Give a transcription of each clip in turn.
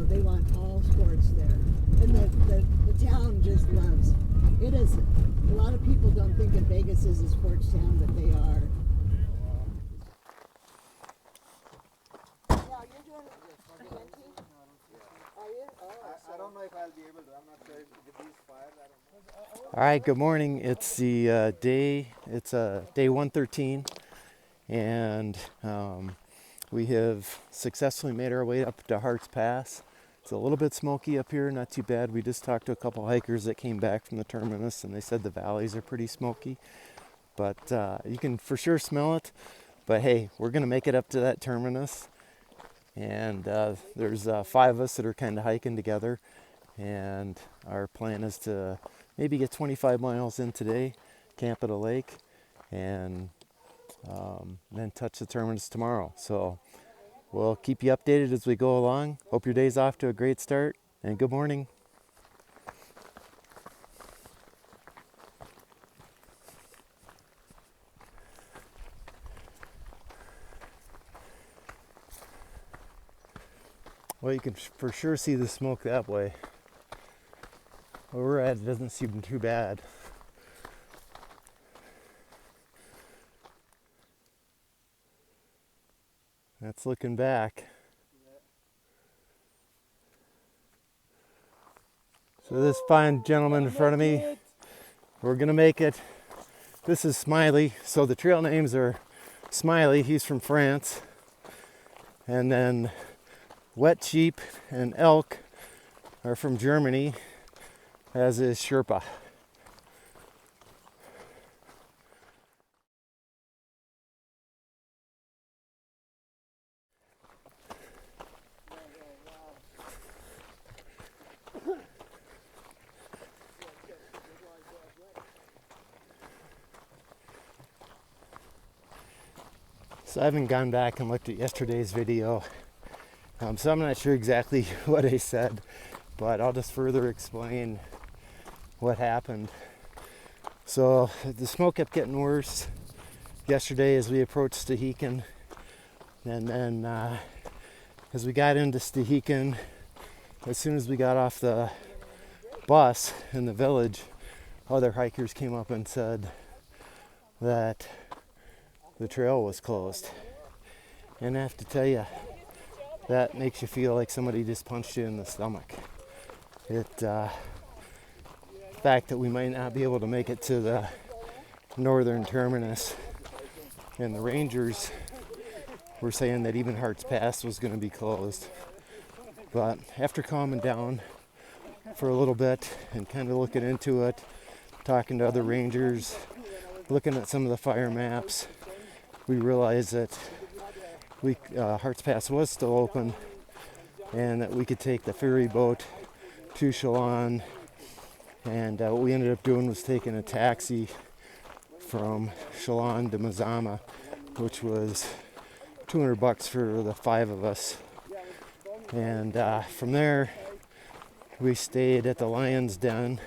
they want all sports there. And the town just loves. It is. A lot of people don't think of Vegas as a sports town, but they are. Yeah, you're doing PCT? Are you? Oh, I don't know if I'll be able to. I'm not sure if with these fires, I don't know. All right, good morning. It's the day 113, and we have successfully made our way up to Hart's Pass. It's a little bit smoky up here, not too bad. We just talked to a couple hikers that came back from the terminus, and they said the valleys are pretty smoky, but you can for sure smell it. But hey, we're gonna make it up to that terminus, and there's 5 of us that are kind of hiking together, and our plan is to maybe get 25 miles in today, camp at a lake, and then touch the terminus tomorrow. So we'll keep you updated as we go along. Hope your day's off to a great start, and good morning. Well, you can for sure see the smoke that way. Where we're at, it doesn't seem too bad. That's looking back. So this fine gentleman in front of me, we're gonna make it. This is Smiley. So the trail names are Smiley, he's from France. And then Wet Sheep and Elk are from Germany, as is Sherpa. So I haven't gone back and looked at yesterday's video, so I'm not sure exactly what I said, but I'll just further explain what happened. So the smoke kept getting worse yesterday as we approached Stehekin, and then as we got into Stehekin, as soon as we got off the bus in the village, other hikers came up and said that the trail was closed. And I have to tell you, that makes you feel like somebody just punched you in the stomach. The fact that we might not be able to make it to the northern terminus, and the rangers were saying that even Hart's Pass was going to be closed. But after calming down for a little bit and kind of looking into it, talking to other rangers, looking at some of the fire maps, we realized that Hart's Pass was still open, and that we could take the ferry boat to Chelan. And what we ended up doing was taking a taxi from Chelan to Mazama, which was $200 for the 5 of us. And from there, we stayed at the Lion's Den.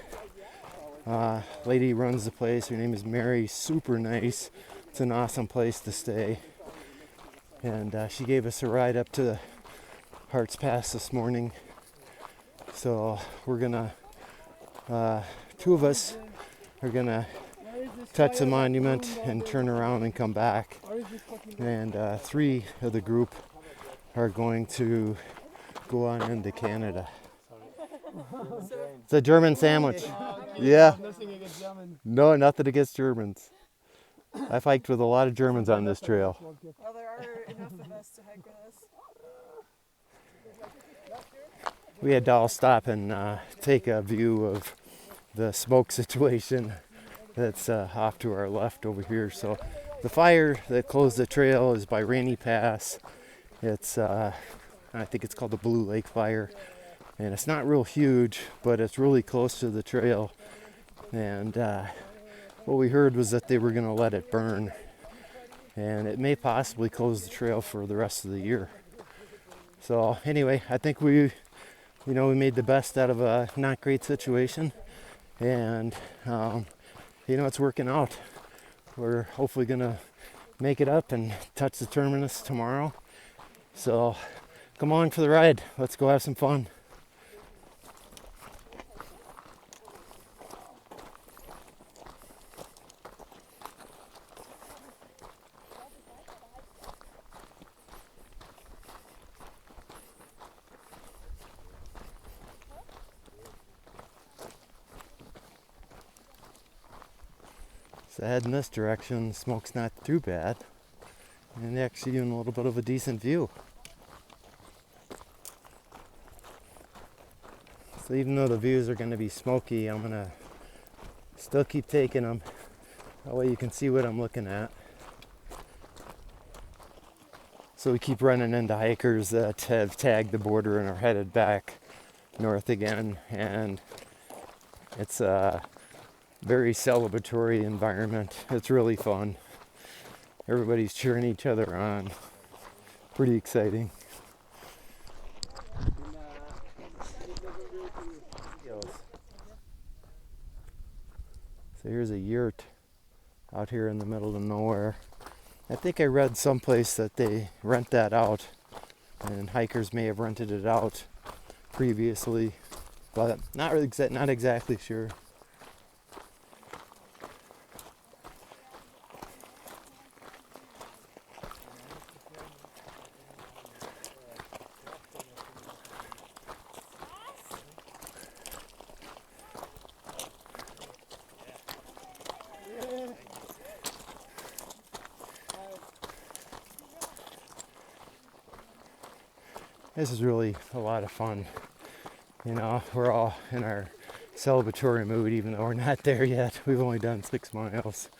Lady runs the place. Her name is Mary. Super nice. It's an awesome place to stay. And she gave us a ride up to Hart's Pass this morning. So we're gonna, 2 of us are gonna touch the monument and turn around and come back. And 3 of the group are going to go on into Canada. It's a German sandwich. Yeah. No, nothing against Germans. I've hiked with a lot of Germans on this trail. Well, there are enough of us to hike with us. We had to all stop and take a view of the smoke situation that's off to our left over here. So the fire that closed the trail is by Rainy Pass. It's, I think it's called the Blue Lake Fire. And it's not real huge, but it's really close to the trail. And what we heard was that they were going to let it burn. And it may possibly close the trail for the rest of the year. So anyway, I think we made the best out of a not great situation. And, it's working out. We're hopefully going to make it up and touch the terminus tomorrow. So come along for the ride. Let's go have some fun. So heading this direction, the smoke's not too bad, and actually doing a little bit of a decent view. So even though the views are going to be smoky, I'm going to still keep taking them. That way you can see what I'm looking at. So we keep running into hikers that have tagged the border and are headed back north again, and it's a very celebratory environment. It's really fun. Everybody's cheering each other on. Pretty exciting. So here's a yurt out here in the middle of nowhere. I think I read someplace that they rent that out, and hikers may have rented it out previously, but not exactly sure. This is really a lot of fun. You know, we're all in our celebratory mood, even though we're not there yet. We've only done 6 miles,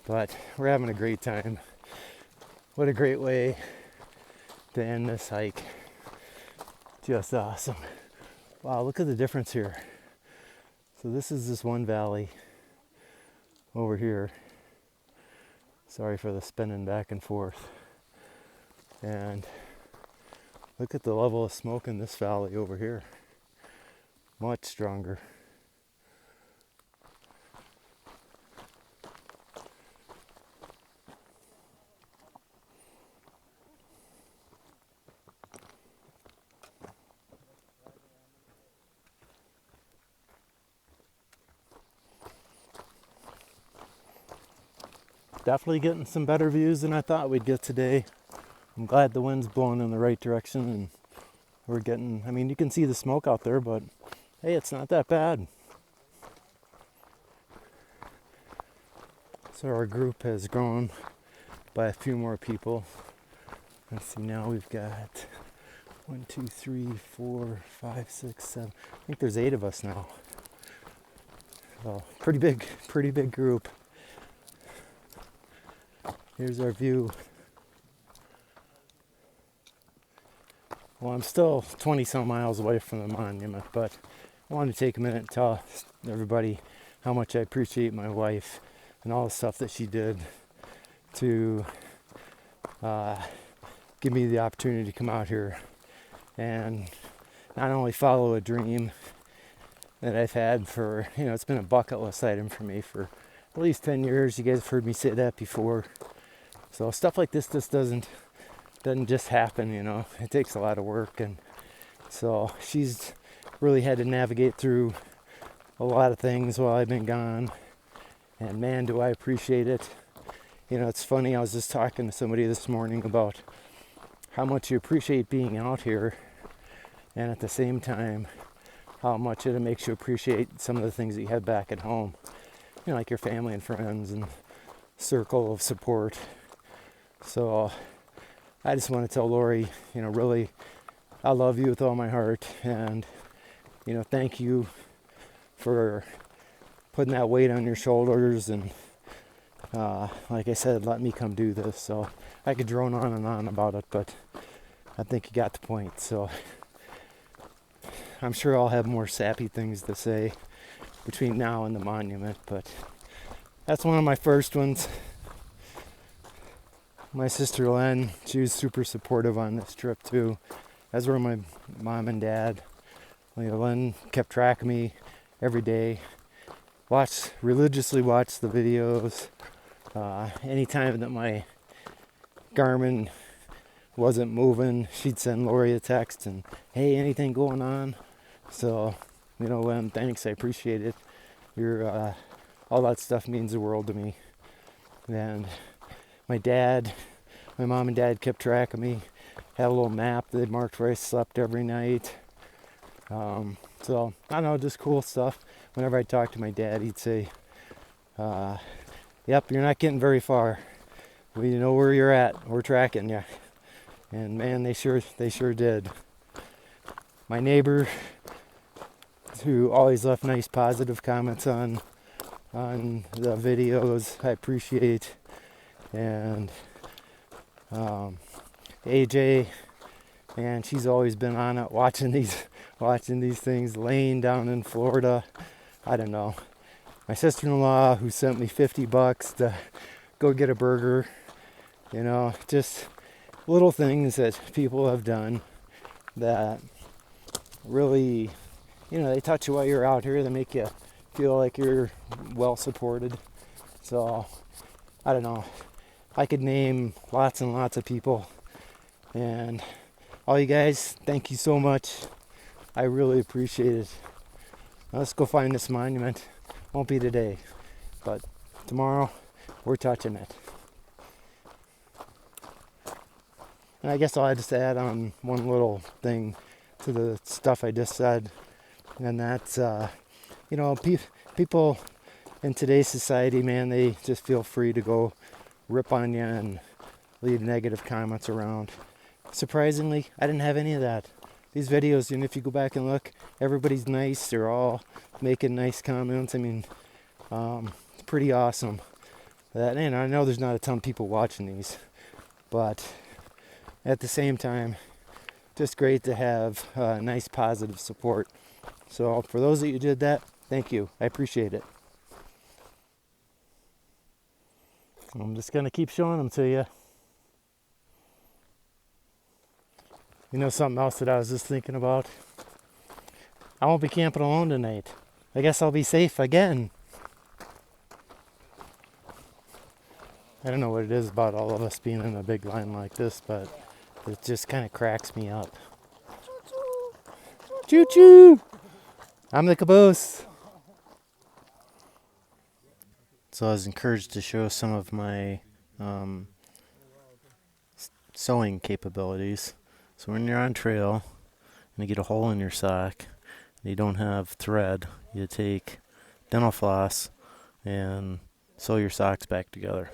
but we're having a great time. What a great way to end this hike. Just awesome. Wow, look at the difference here. So this is this one valley over here. Sorry for the spinning back and forth. And look at the level of smoke in this valley over here. Much stronger. Definitely getting some better views than I thought we'd get today. I'm glad the wind's blowing in the right direction and we're getting, I mean, you can see the smoke out there, but hey, it's not that bad. So our group has grown by a few more people. Let's see, now we've got 1, 2, 3, 4, 5, 6, 7. I think there's 8 of us now. So pretty big group. Here's our view. Well, I'm still 20 some miles away from the monument, but I wanted to take a minute and tell everybody how much I appreciate my wife and all the stuff that she did to give me the opportunity to come out here and not only follow a dream that I've had for, you know, it's been a bucket list item for me for at least 10 years. You guys have heard me say that before. So stuff like this just doesn't just happen, you know. It takes a lot of work, and so she's really had to navigate through a lot of things while I've been gone, and man, do I appreciate it. You know, it's funny, I was just talking to somebody this morning about how much you appreciate being out here, and at the same time how much it makes you appreciate some of the things that you have back at home, you know, like your family and friends and circle of support. So I just want to tell Lori, you know, really, I love you with all my heart, and, you know, thank you for putting that weight on your shoulders, and like I said, let me come do this. So I could drone on and on about it, but I think you got the point. So I'm sure I'll have more sappy things to say between now and the monument, but that's one of my first ones. My sister Len, she was super supportive on this trip too, as were my mom and dad. You know, Len kept track of me every day, religiously watched the videos. Anytime that my Garmin wasn't moving, she'd send Lori a text and, hey, anything going on? So, you know, thanks, I appreciate it. Your all that stuff means the world to me. And my mom and dad kept track of me. Had a little map they marked where I slept every night. So I don't know, just cool stuff. Whenever I talked to my dad, he'd say, "Yep, you're not getting very far. We know where you're at. We're tracking you." And man, they sure did. My neighbor, who always left nice positive comments on the videos, I appreciate. And AJ, man, she's always been on it, watching these things, laying down in Florida. I don't know. My sister-in-law, who sent me $50 to go get a burger, you know, just little things that people have done that really, you know, they touch you while you're out here. They make you feel like you're well supported. So, I don't know. I could name lots and lots of people. And all you guys, thank you so much. I really appreciate it. Now let's go find this monument. Won't be today, but tomorrow we're touching it. And I guess I'll just add on one little thing to the stuff I just said. And that's, you know, people in today's society, man, they just feel free to go rip on you and leave negative comments around. Surprisingly, I didn't have any of that. These videos, and if you go back and look, everybody's nice. They're all making nice comments. I mean, it's pretty awesome. That, and I know there's not a ton of people watching these, but at the same time, just great to have nice positive support. So for those of you who did that, thank you. I appreciate it. I'm just going to keep showing them to you. You know something else that I was just thinking about? I won't be camping alone tonight. I guess I'll be safe again. I don't know what it is about all of us being in a big line like this, but it just kind of cracks me up. Choo-choo! I'm the caboose. So I was encouraged to show some of my sewing capabilities. So when you're on trail and you get a hole in your sock and you don't have thread, you take dental floss and sew your socks back together.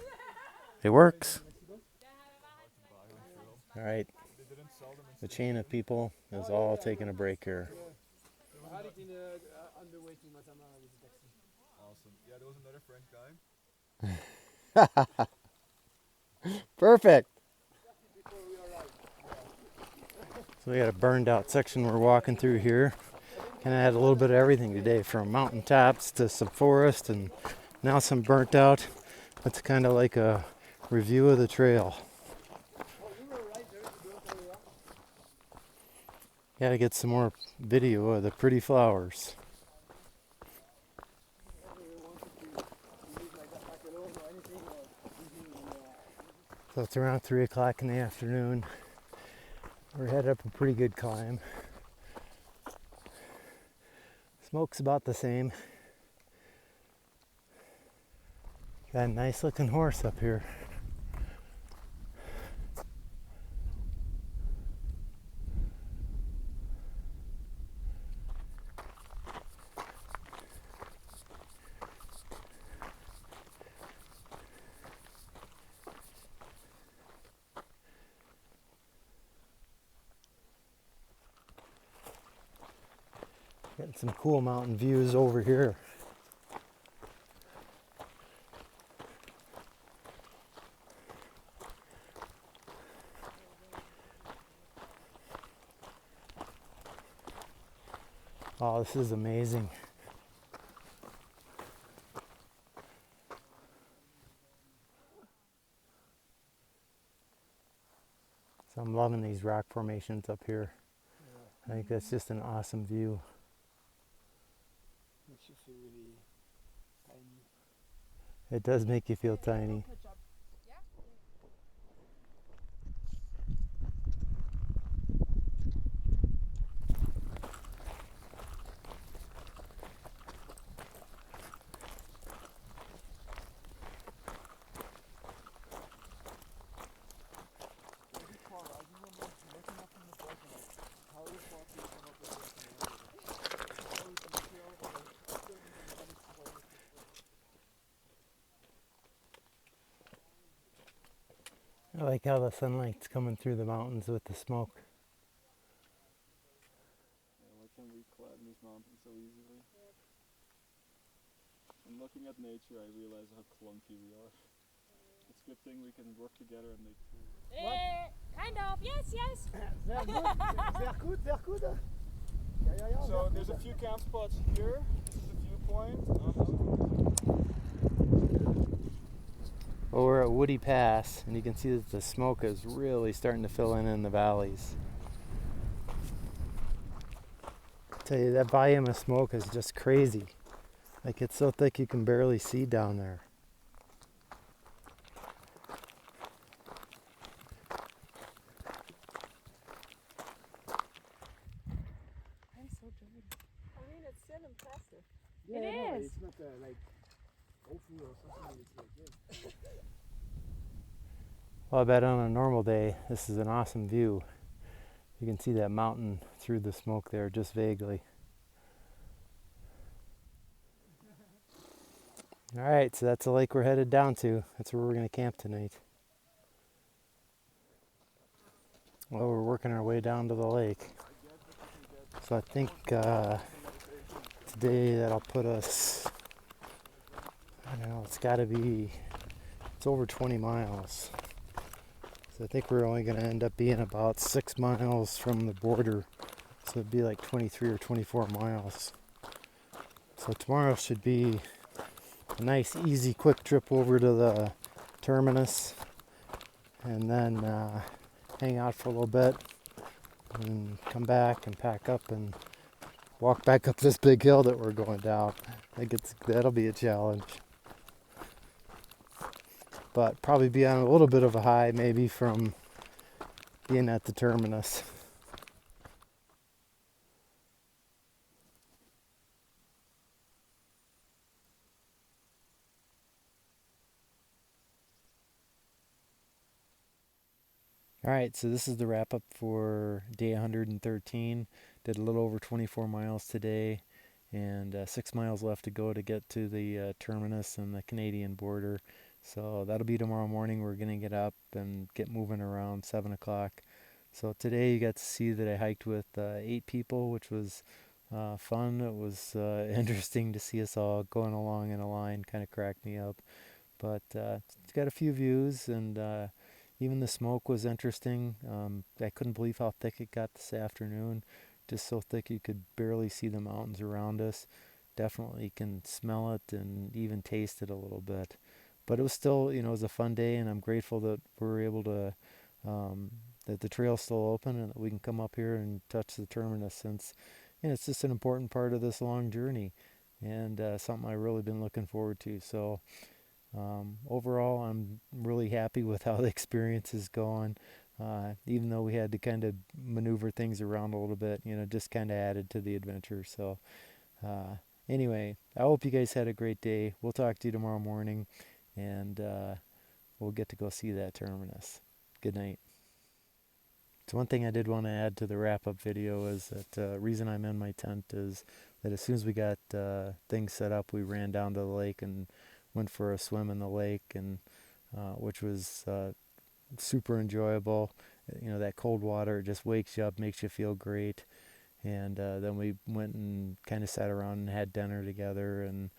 It works. All right. The chain of people is all taking a break here. Awesome. Yeah, there was another French guy. Perfect. So we got a burned out section we're walking through here. Kind of had a little bit of everything today, from mountaintops to some forest and now some burnt out. It's kind of like a review of the trail. Gotta get some more video of the pretty flowers. So it's around 3 o'clock in the afternoon. We're headed up a pretty good climb. Smoke's about the same. Got a nice looking horse up here. Getting some cool mountain views over here. Oh, this is amazing. So I'm loving these rock formations up here. I think that's just an awesome view. Makes you feel really tiny. It does make you feel tiny. I like how the sunlight's coming through the mountains with the smoke. Yeah, why can't we climb these mountains so easily? And looking at nature, I realize how clunky we are. It's a good thing we can work together and make food. Kind of, yes, yes. Sehr gut, sehr gut, sehr gut. Ja, ja, ja. So there's a few camp spots here. This is a viewpoint. Well, we're at Woody Pass, and you can see that the smoke is really starting to fill in the valleys. I tell you, that volume of smoke is just crazy. Like, it's so thick you can barely see down there. I'm so dirty. I mean, it's still impressive. Yeah, It no, is. It's not like awful or something. It's like this. Well, I bet on a normal day, this is an awesome view. You can see that mountain through the smoke there, just vaguely. All right, so that's the lake we're headed down to. That's where we're going to camp tonight. Well, we're working our way down to the lake. So I think today that'll put us, I don't know, it's got to be, it's over 20 miles. So I think we're only going to end up being about 6 miles from the border. So it'd be like 23 or 24 miles. So tomorrow should be a nice, easy, quick trip over to the terminus. And then hang out for a little bit. And come back and pack up and walk back up this big hill that we're going down. I think that'll be a challenge. But probably be on a little bit of a high maybe from being at the terminus. All right, so this is the wrap up for day 113. Did a little over 24 miles today, and 6 miles left to go to get to the terminus and the Canadian border. So that'll be tomorrow morning. We're gonna get up and get moving around 7 o'clock. So today you got to see that I hiked with 8 people, which was fun. It was interesting to see us all going along in a line. Kind of cracked me up, but it's got a few views, and even the smoke was interesting. I couldn't believe how thick it got this afternoon. Just so thick you could barely see the mountains around us. Definitely can smell it and even taste it a little bit. But it was still, it was a fun day, and I'm grateful that we were able to, that the trail's still open and that we can come up here and touch the terminus, since it's just an important part of this long journey, and something I've really been looking forward to. So overall, I'm really happy with how the experience is going. Even though we had to kind of maneuver things around a little bit, just kind of added to the adventure. So anyway, I hope you guys had a great day. We'll talk to you tomorrow morning, and we'll get to go see that terminus. Good night. So one thing I did want to add to the wrap-up video is that reason I'm in my tent is that as soon as we got things set up, we ran down to the lake and went for a swim in the lake, and which was super enjoyable. That cold water just wakes you up, makes you feel great. And then we went and kind of sat around and had dinner together, and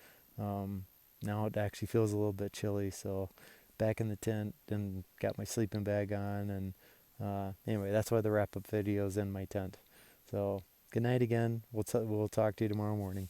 now it actually feels a little bit chilly, so back in the tent and got my sleeping bag on, and anyway, that's why the wrap-up video is in my tent. So good night again. We'll talk to you tomorrow morning.